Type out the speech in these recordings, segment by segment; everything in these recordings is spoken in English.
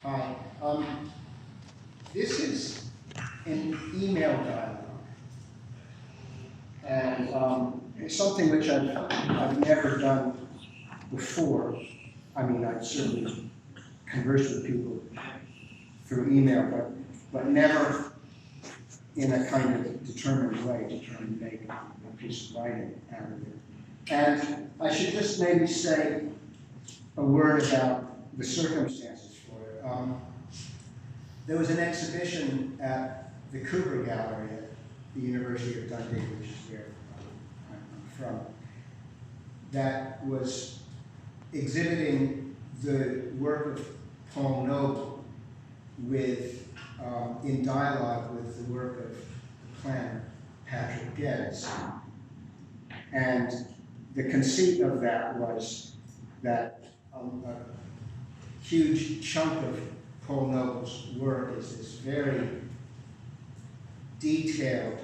Hi. This is an email dialogue, and it's something which I've never done before. I mean, I've certainly conversed with people through email, but never in a kind of determined way to try and make a piece of writing out of it. And I should just maybe say a word about the circumstances for it. There was an exhibition at the Cooper Gallery at the University of Dundee, which is where I'm from, that was exhibiting the work of Paul Noble in dialogue with the work of the planner Patrick Geddes. And the conceit of that was that a huge chunk of Paul Noble's work is this very detailed,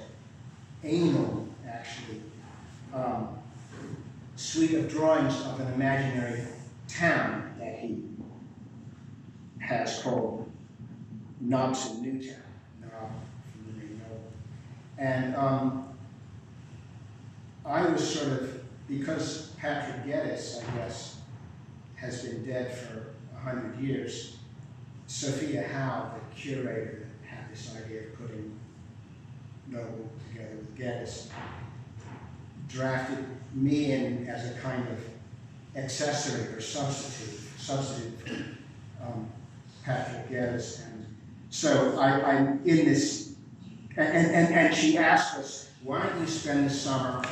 anal, actually, suite of drawings of an imaginary town that he has called Nobson Newtown, Nob from the name Noble. And I was sort of, because Patrick Geddes, I guess, has been dead for 100 years, Sophia Howe, the curator, had this idea of putting Noble together with Geddes, drafted me in as a kind of accessory or substitute for Patrick Geddes. And so I'm in this, and she asked us, why don't you spend the summer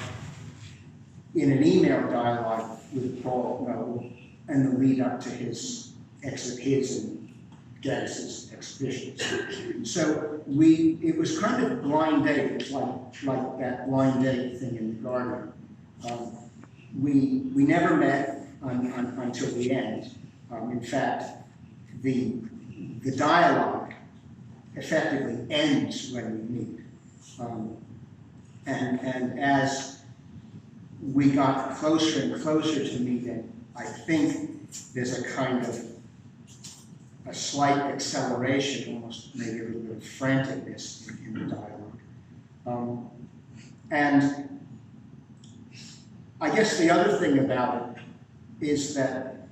in an email dialogue with Paul Noble and the lead up to his and Geddes's exhibitions. So it was kind of blind date. It was like that blind date thing in the garden. We never met until the end. In fact, the dialogue effectively ends when we meet. And as we got closer and closer to meeting, I think there's a kind of a slight acceleration, almost maybe a little bit of franticness in the dialogue. And I guess the other thing about it is that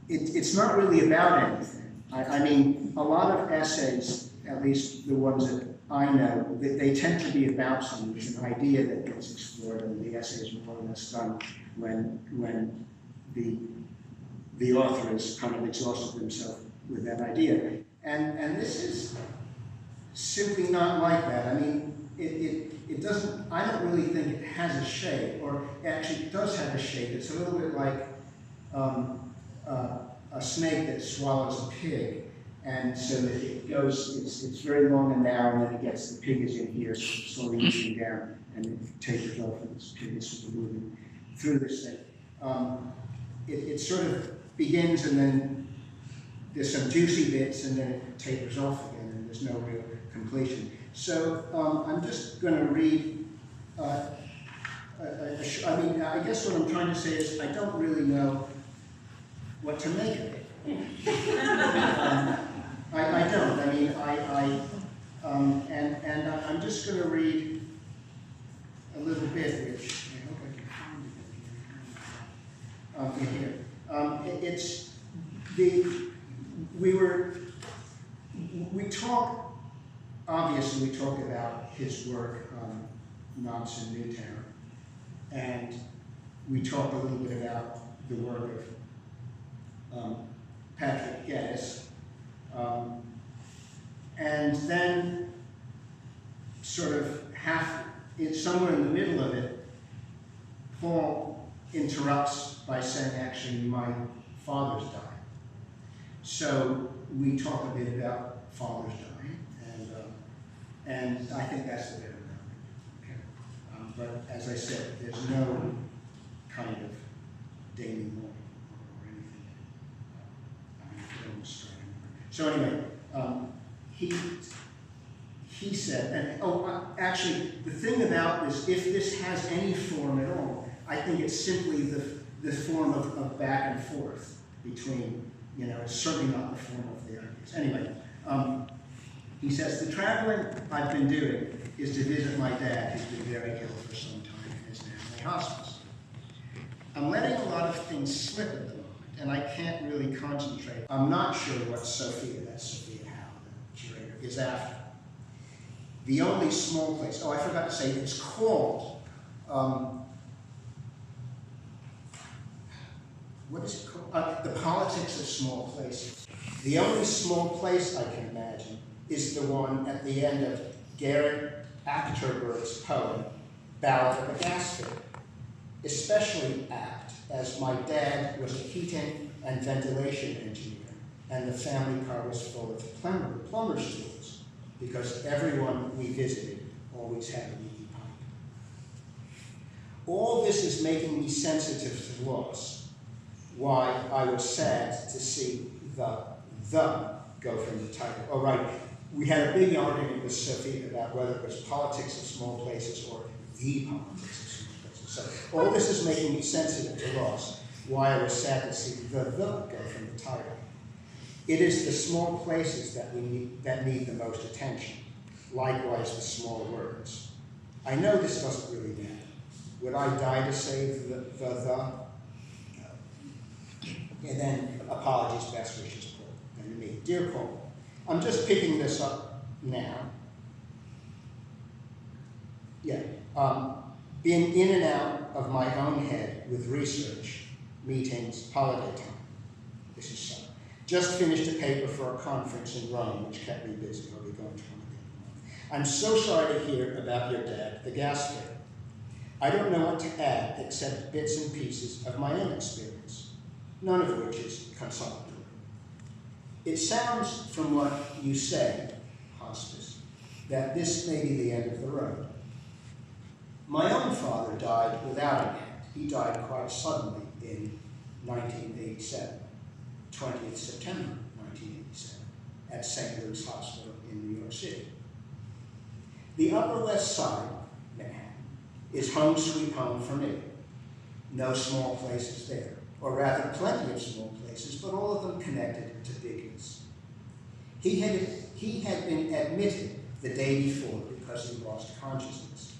it's not really about anything. I mean, a lot of essays, at least the ones that I know, they tend to be about something. There's an idea that gets explored, and the essay is more or less done when the author has kind of exhausted himself with that idea. And this is simply not like that. I mean, it doesn't, I don't really think it has a shape, or actually it does have a shape. It's a little bit like a snake that swallows a pig. And so that it goes, it's very long and narrow, and then it gets, the pig is in here, slowly inching down, and it tapers off, and this pig is sort of moving through this thing. It sort of begins, and then there's some juicy bits, and then it tapers off again, and there's no real completion. So I'm just going to read, I mean, I guess what I'm trying to say is I don't really know what to make of it. I don't. I mean, and I'm just going to read a little bit, which I hope I can find it here. It's we talk about his work on Nobson Newtown, and we talk a little bit about the work of Patrick Geddes. And then sort of somewhere in the middle of it, Paul interrupts by saying, actually, my father's died. So we talk a bit about father's dying, and I think that's the bit about it. Okay. But as I said, there's no kind of denouement or anything. So anyway, he said, and actually, the thing about this, if this has any form at all, I think it's simply the form of back and forth between You know, it's certainly not the form of the ideas. Anyway, he says, the traveling I've been doing is to visit my dad, who's been very ill for some time and is now in a hospice. I'm letting a lot of things slip at the moment, and I can't really concentrate. I'm not sure what Sophia, that's Sophia Howe, the curator, is after. The only small place, oh, I forgot to say, it's called, what is it called? The Politics of Small Places. The only small place I can imagine is the one at the end of Gerrit Achterberg's poem, Ballad of a Gas Fitter. Especially apt, as my dad was a heating and ventilation engineer, and the family car was full of plumber's tools, because everyone we visited always had a leaky pipe. All this is making me sensitive to loss, why I was sad to see the go from the title. Oh, right, we had a big argument with Sophie about whether it was Politics of Small Places or The Politics of Small Places. So all this is making me sensitive to loss, why I was sad to see the go from the title. It is the small places that need the most attention, likewise the small words. I know this doesn't really matter. Would I die to save the? No. And then apologies, best wishes, Paul, and me. Dear Paul, I'm just picking this up now. Yeah. Being in and out of my own head with research, meetings, holiday time. This is so. Just finished a paper for a conference in Rome, which kept me busy. I'll be going to one again. I'm so sorry to hear about your dad, the gas fitter. I don't know what to add except bits and pieces of my own experience, none of which is consolatory. It sounds from what you say, hospice, that this may be the end of the road. My own father died without an end. He died quite suddenly in 1987, 20th September 1987, at St. Luke's Hospital in New York City. The Upper West Side, Manhattan, is home sweet home for me. No small places there, or rather plenty of small places, but all of them connected to bigness. He had been admitted the day before because he lost consciousness.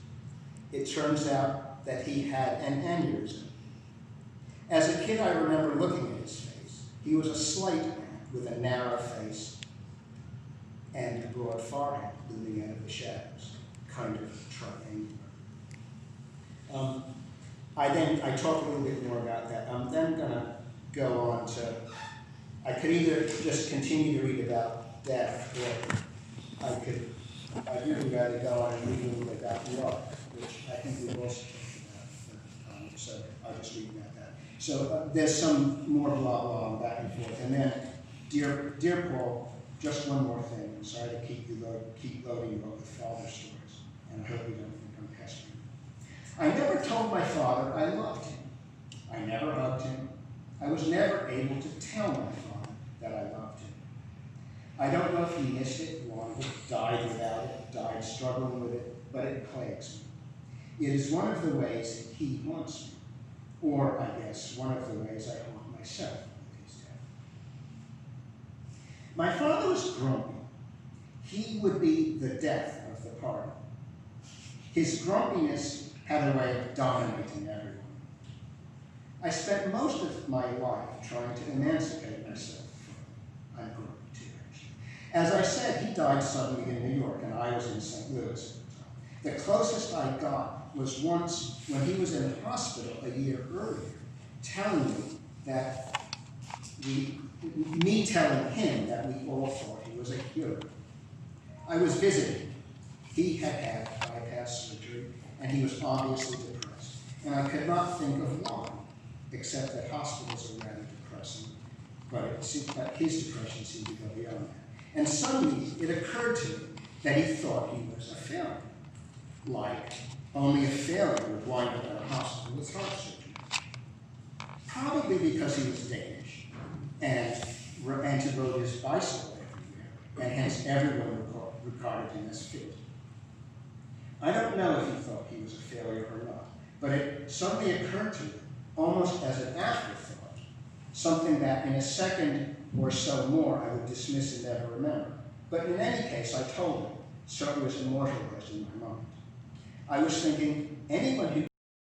It turns out that he had an aneurysm. As a kid, I remember looking at his face. He was a slight man with a narrow face and a broad forehead looming out of the shadows, kind of triangular. I talk a little bit more about that. I'm then going to go on to, I could either just continue to read about death, or I'd really rather go on and read a little bit about love, which I think we've also talked about, so I'll just read about that. So there's some more blah blah back and forth, and then, dear Paul, just one more thing. I'm sorry to keep loading you up with father stories, and I hope you don't think I'm pestering you. I never told my father I loved him. I never hugged him. I was never able to tell my father that I loved him. I don't know if he missed it, wanted it, died without it, died struggling with it, but it plagues me. It is one of the ways he haunts me, or I guess one of the ways I haunt myself with his death. My father was grumpy. He would be the death of the party. His grumpiness had a way of dominating everyone. I spent most of my life trying to emancipate myself from him. I'm grumpy too, actually. As I said, he died suddenly in New York, and I was in St. Louis at the time. The closest I got was once when he was in the hospital a year earlier, telling me telling him that we all thought he was a hero. I was visiting. He had had bypass surgery, and he was obviously depressed. And I could not think of why, except that hospitals are rather depressing, but his depression seemed to go beyond that. And suddenly it occurred to me that he thought he was a failure, like only a failure would wind up in a hospital with heart surgery. Probably because he was Danish and rode his bicycle everywhere, and hence everyone regarded him as fit. I don't know if he thought he was a failure or not, but it suddenly occurred to me, almost as an afterthought, something that in a second or so more I would dismiss and never remember. But in any case, I told him, so it was immortalized in my mind. I was thinking, anyone who